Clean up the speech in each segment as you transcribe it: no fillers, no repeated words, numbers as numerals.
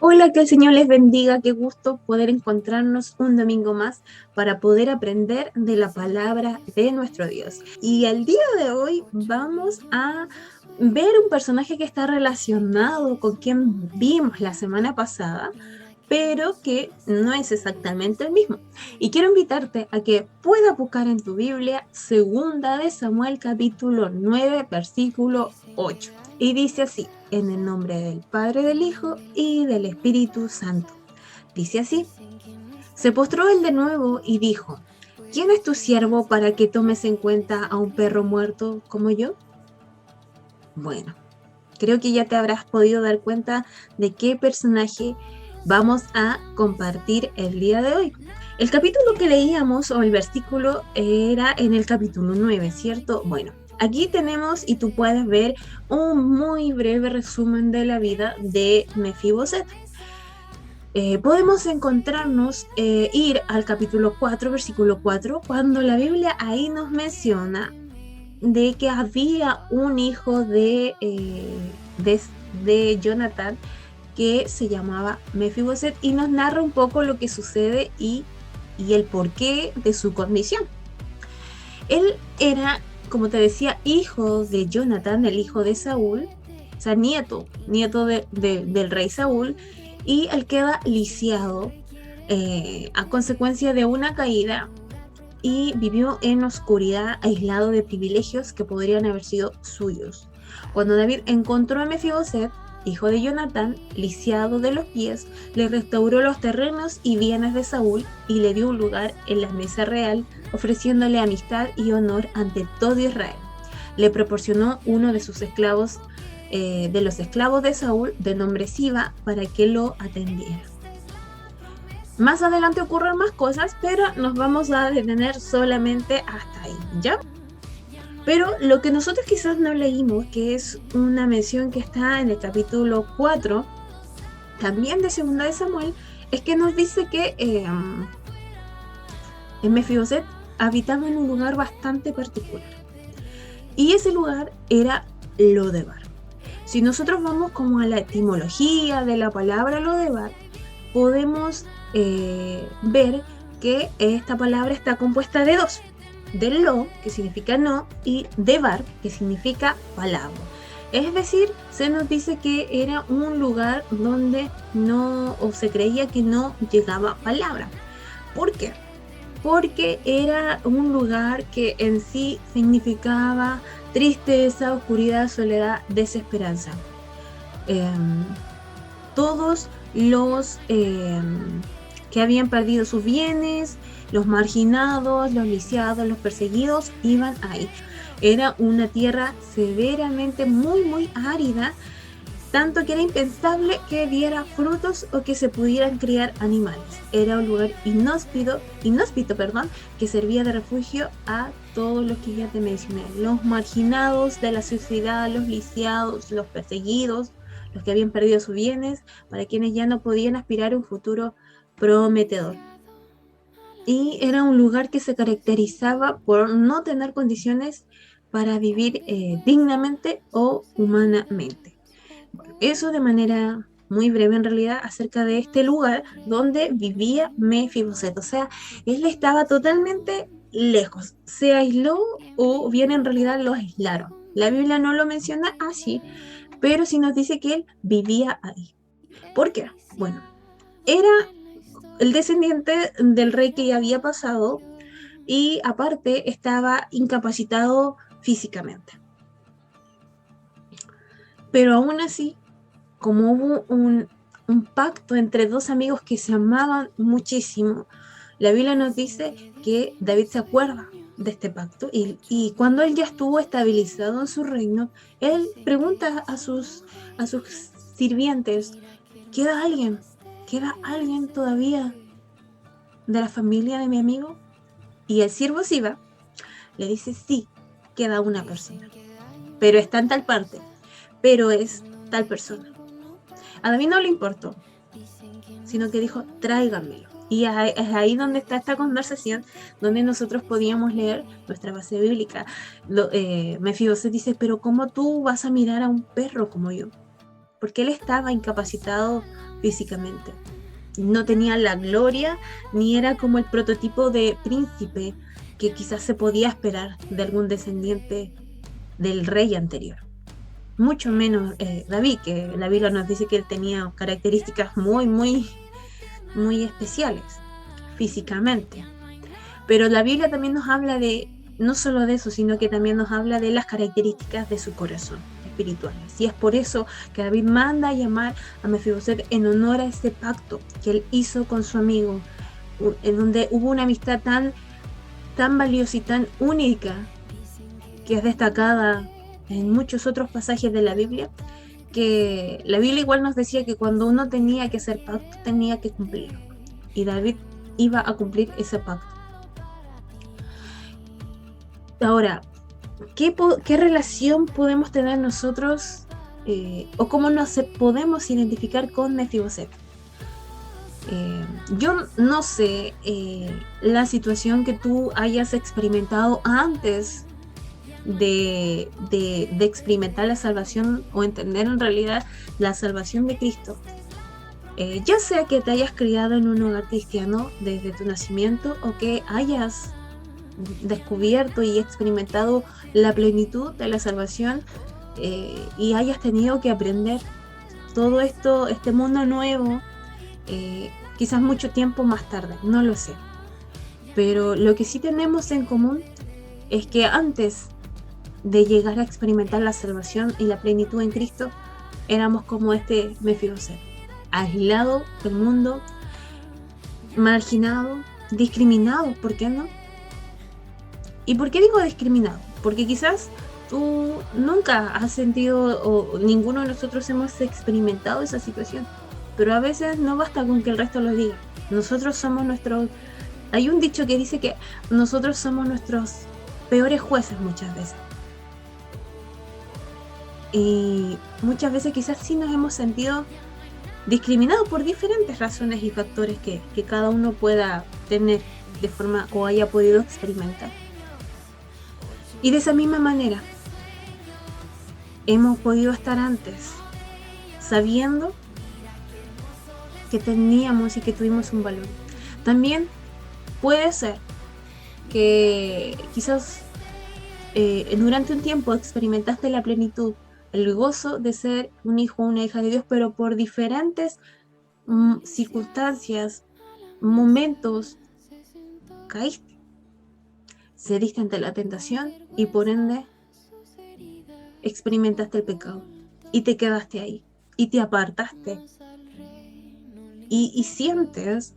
Hola, que el Señor les bendiga, qué gusto poder encontrarnos un domingo más para poder aprender de la palabra de nuestro Dios. Y el día de hoy vamos a ver un personaje que está relacionado con quien vimos la semana pasada, pero que no es exactamente el mismo. Y quiero invitarte a que puedas buscar en tu Biblia Segunda de Samuel capítulo 9 versículo 8. Y dice así: en el nombre del Padre, del Hijo y del Espíritu Santo. Dice así: se postró él de nuevo y dijo: ¿quién es tu siervo para que tomes en cuenta a un perro muerto como yo? Bueno, creo que ya te habrás podido dar cuenta de qué personaje vamos a compartir el día de hoy. El capítulo que leíamos o el versículo era en el capítulo 9, ¿cierto? Bueno, aquí tenemos y tú puedes ver un muy breve resumen de la vida de Mefiboset. Podemos encontrarnos, ir al capítulo 4, versículo 4, cuando la Biblia ahí nos menciona de que había un hijo de Jonathan que se llamaba Mefiboset, y nos narra un poco lo que sucede y el porqué de su condición. Él era, como te decía, hijo de Jonathan, el hijo de Saúl, o sea, nieto del rey Saúl, y él queda lisiado a consecuencia de una caída y vivió en oscuridad, aislado de privilegios que podrían haber sido suyos. Cuando David encontró a Mefiboset, hijo de Jonatán, lisiado de los pies, le restauró los terrenos y bienes de Saúl y le dio un lugar en la mesa real, ofreciéndole amistad y honor ante todo Israel. Le proporcionó uno de sus esclavos, de los esclavos de Saúl, de nombre Siba, para que lo atendiera. Más adelante ocurren más cosas, pero nos vamos a detener solamente hasta ahí, ¿ya? Pero lo que nosotros quizás no leímos, que es una mención que está en el capítulo 4, también de Segunda de Samuel, es que nos dice que Mefiboset habitaba en un lugar bastante particular. Y ese lugar era Lodebar. Si nosotros vamos como a la etimología de la palabra Lodebar, podemos ver que esta palabra está compuesta de dos: de lo, que significa no, y de bar, que significa palabra. Es decir, se nos dice que era un lugar donde no, o se creía que no llegaba palabra. ¿Por qué? Porque era un lugar que en sí significaba tristeza, oscuridad, soledad, desesperanza. Eh, Todos los que habían perdido sus bienes, los marginados, los lisiados, los perseguidos, iban ahí. Era una tierra severamente muy árida, tanto que era impensable que diera frutos o que se pudieran criar animales. Era un lugar inhóspito, que servía de refugio a todos los que ya te mencioné: los marginados de la sociedad, los lisiados, los perseguidos, los que habían perdido sus bienes, para quienes ya no podían aspirar a un futuro prometedor. Y era un lugar que se caracterizaba por no tener condiciones para vivir dignamente o humanamente. Bueno, eso de manera muy breve en realidad acerca de este lugar donde vivía Mefiboset. O sea, él estaba totalmente lejos, se aisló, o bien en realidad lo aislaron. La Biblia no lo menciona así, pero sí nos dice que él vivía ahí. ¿Por qué? Bueno, era el descendiente del rey que ya había pasado, y aparte estaba incapacitado físicamente. Pero aún así, como hubo un pacto entre dos amigos que se amaban muchísimo, la Biblia nos dice que David se acuerda de este pacto, y cuando él ya estuvo estabilizado en su reino, él pregunta a sus sirvientes: ¿queda alguien? ¿Queda alguien todavía de la familia de mi amigo? Y el siervo Siba le dice: sí, queda una persona, pero está en tal parte, pero es tal persona. A David no le importó, sino que dijo: tráiganmelo. Y es ahí donde está esta conversación, donde nosotros podíamos leer nuestra base bíblica. Mefiboset dice: pero ¿cómo tú vas a mirar a un perro como yo? porque él estaba incapacitado físicamente. No tenía la gloria, ni era como el prototipo de príncipe que quizás se podía esperar de algún descendiente del rey anterior. Mucho menos David, que la Biblia nos dice que él tenía características muy especiales físicamente. Pero la Biblia también nos habla de, no solo de eso, sino que también nos habla de las características de su corazón espirituales. Y es por eso que David manda a llamar a Mefiboset en honor a ese pacto que él hizo con su amigo, en donde hubo una amistad tan valiosa y tan única, que es destacada en muchos otros pasajes de la Biblia, que la Biblia igual nos decía que cuando uno tenía que hacer pacto, tenía que cumplirlo. Y David iba a cumplir ese pacto. Ahora, ¿qué relación podemos tener nosotros o cómo nos podemos identificar con Mefiboset? Yo no sé la situación que tú hayas experimentado antes de experimentar la salvación o entender en realidad la salvación de Cristo. Ya sea que te hayas criado en un hogar cristiano desde tu nacimiento o que hayas descubierto y experimentado la plenitud de la salvación y hayas tenido que aprender todo esto, este mundo nuevo, quizás mucho tiempo más tarde, no lo sé. Pero lo que sí tenemos en común es que antes de llegar a experimentar la salvación y la plenitud en Cristo, éramos como este Mefiboset, aislado del mundo, marginado, discriminado, ¿por qué no? ¿Y por qué digo discriminado? Porque quizás tú nunca has sentido o ninguno de nosotros hemos experimentado esa situación, pero a veces no basta con que el resto lo diga. Nosotros somos nuestros... Hay un dicho que dice que nosotros somos nuestros peores jueces muchas veces. Y muchas veces quizás sí nos hemos sentido discriminados por diferentes razones y factores que cada uno pueda tener de forma o haya podido experimentar. Y de esa misma manera hemos podido estar antes sabiendo que teníamos y que tuvimos un valor. También puede ser que quizás durante un tiempo experimentaste la plenitud, el gozo de ser un hijo o una hija de Dios, pero por diferentes circunstancias, momentos, caíste, cediste ante la tentación y por ende experimentaste el pecado y te quedaste ahí y te apartaste y sientes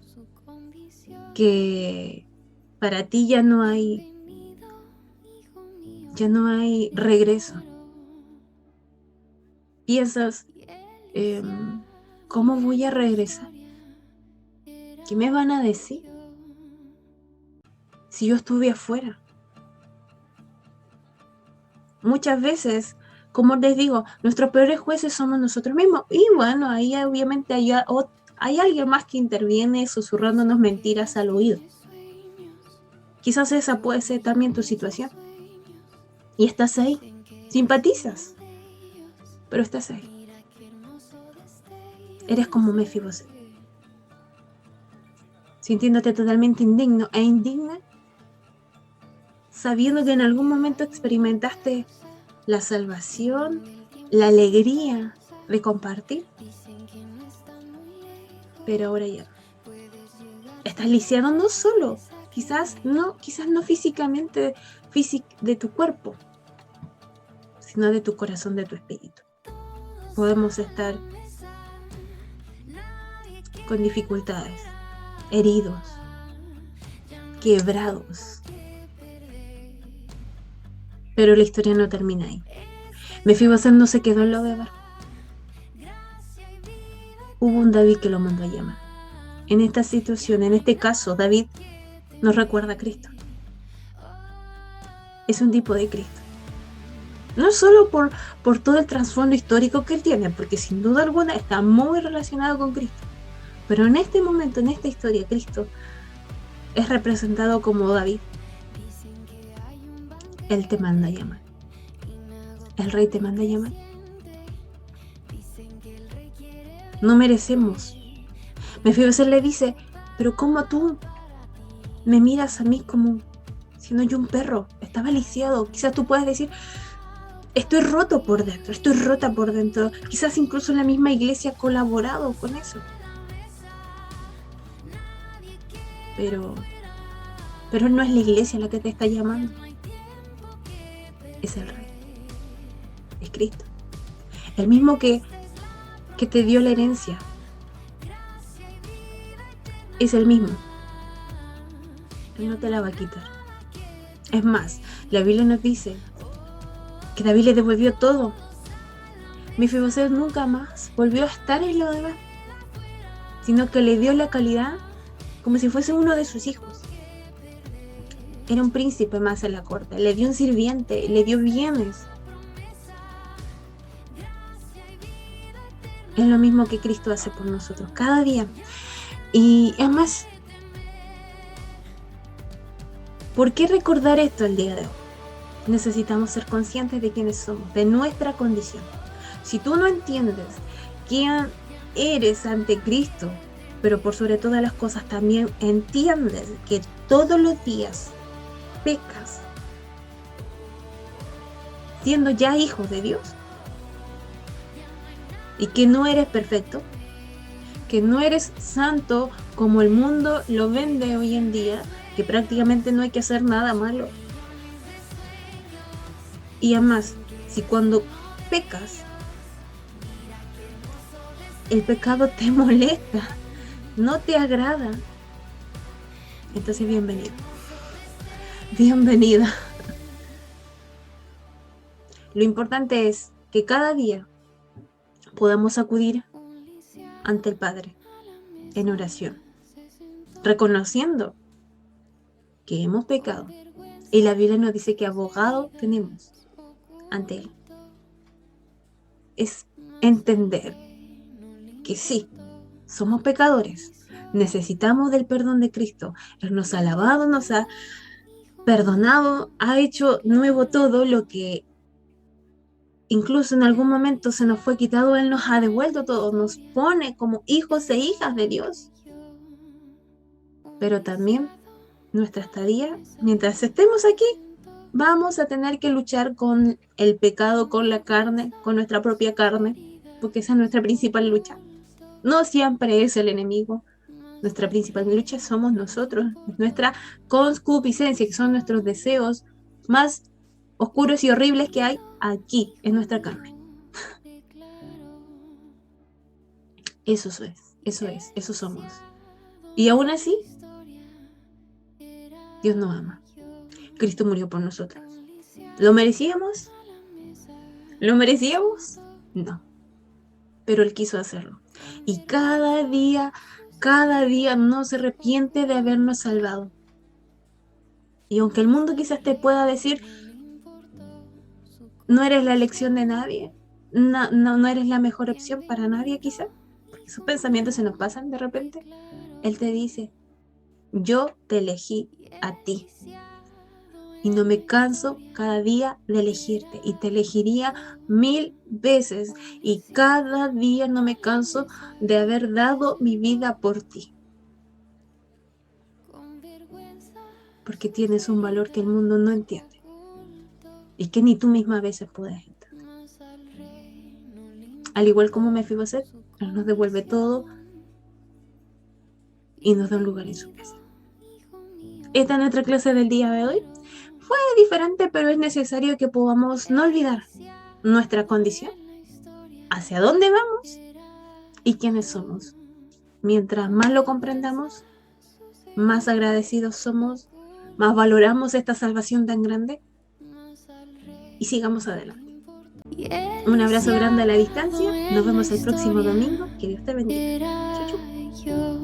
que para ti ya no hay regreso. Piensas, ¿cómo voy a regresar? ¿Qué me van a decir si yo estuve afuera? Muchas veces, como les digo, nuestros peores jueces somos nosotros mismos. Y bueno, ahí obviamente hay alguien más que interviene susurrándonos mentiras al oído. Quizás esa puede ser también tu situación. Y estás ahí, simpatizas, pero estás ahí. Eres como Mefiboset, sintiéndote totalmente indigno e indigna, sabiendo que en algún momento experimentaste la salvación, la alegría de compartir, pero ahora ya estás lisiado no solo, quizás no físicamente de tu cuerpo, sino de tu corazón, de tu espíritu. Podemos estar con dificultades, heridos, quebrados, pero la historia no termina ahí. Mefiboset no se quedó en Lodebar. Hubo un David que lo mandó a llamar. En esta situación, en este caso, David nos recuerda a Cristo. Es un tipo de Cristo. No solo por todo el trasfondo histórico que él tiene, porque sin duda alguna está muy relacionado con Cristo. Pero en este momento, en esta historia, Cristo es representado como David. Él te manda a llamar. El rey te manda a llamar. No merecemos. Mefiboset le dice, pero ¿cómo tú me miras a mí como siendo yo un perro? Estaba lisiado. Quizás tú puedas decir, estoy roto por dentro, estoy rota por dentro. Quizás incluso la misma iglesia ha colaborado con eso. Pero no es la iglesia la que te está llamando. Es el Rey. Es Cristo. El mismo que te dio la herencia. Es el mismo. Él no te la va a quitar. Es más, la Biblia nos dice que David le devolvió todo. Mefiboset nunca más volvió a estar en Lodebar, sino que le dio la calidad como si fuese uno de sus hijos. Era un príncipe más en la corte, le dio un sirviente, le dio bienes. Es lo mismo que Cristo hace por nosotros cada día. Y además, ¿por qué recordar esto el día de hoy? Necesitamos ser conscientes de quiénes somos, de nuestra condición. Si tú no entiendes quién eres ante Cristo, pero por sobre todas las cosas también entiendes que todos los días pecas, siendo ya hijo de Dios, y que no eres perfecto, que no eres santo como el mundo lo vende hoy en día, que prácticamente no hay que hacer nada malo. Y además, si cuando pecas, el pecado te molesta, no te agrada, entonces bienvenido. Bienvenida. Lo importante es que cada día podamos acudir ante el Padre en oración, reconociendo que hemos pecado. Y la Biblia nos dice que abogado tenemos ante Él. Es entender que sí, somos pecadores, necesitamos del perdón de Cristo. Él nos ha lavado, nos ha perdonado, ha hecho nuevo todo lo que incluso en algún momento se nos fue quitado. Él nos ha devuelto todo, nos pone como hijos e hijas de Dios. Pero también nuestra estadía, mientras estemos aquí, vamos a tener que luchar con el pecado, con la carne, con nuestra propia carne, porque esa es nuestra principal lucha. No siempre es el enemigo. Nuestra principal lucha somos nosotros, nuestra concupiscencia, que son nuestros deseos más oscuros y horribles que hay aquí, en nuestra carne. Eso es, eso somos. Y aún así, Dios nos ama. Cristo murió por nosotros. ¿Lo merecíamos? ¿Lo merecíamos? No. Pero Él quiso hacerlo. Y cada día no se arrepiente de habernos salvado. Y aunque el mundo quizás te pueda decir, no eres la elección de nadie, no eres la mejor opción para nadie quizás, porque esos pensamientos se nos pasan de repente, Él te dice, yo te elegí a ti. Y no me canso cada día de elegirte. Y te elegiría 1000 veces. Y cada día no me canso de haber dado mi vida por ti. Porque tienes un valor que el mundo no entiende. Y que ni tú misma a veces puedes entender. Al igual como Mefiboset, Él nos devuelve todo y nos da un lugar en su mesa. Esta es nuestra clase del día de hoy. Fue diferente, pero es necesario que podamos no olvidar nuestra condición, hacia dónde vamos y quiénes somos. Mientras más lo comprendamos, más agradecidos somos, más valoramos esta salvación tan grande y sigamos adelante. Un abrazo grande a la distancia. Nos vemos el próximo domingo. Que Dios te bendiga. Chau, chau.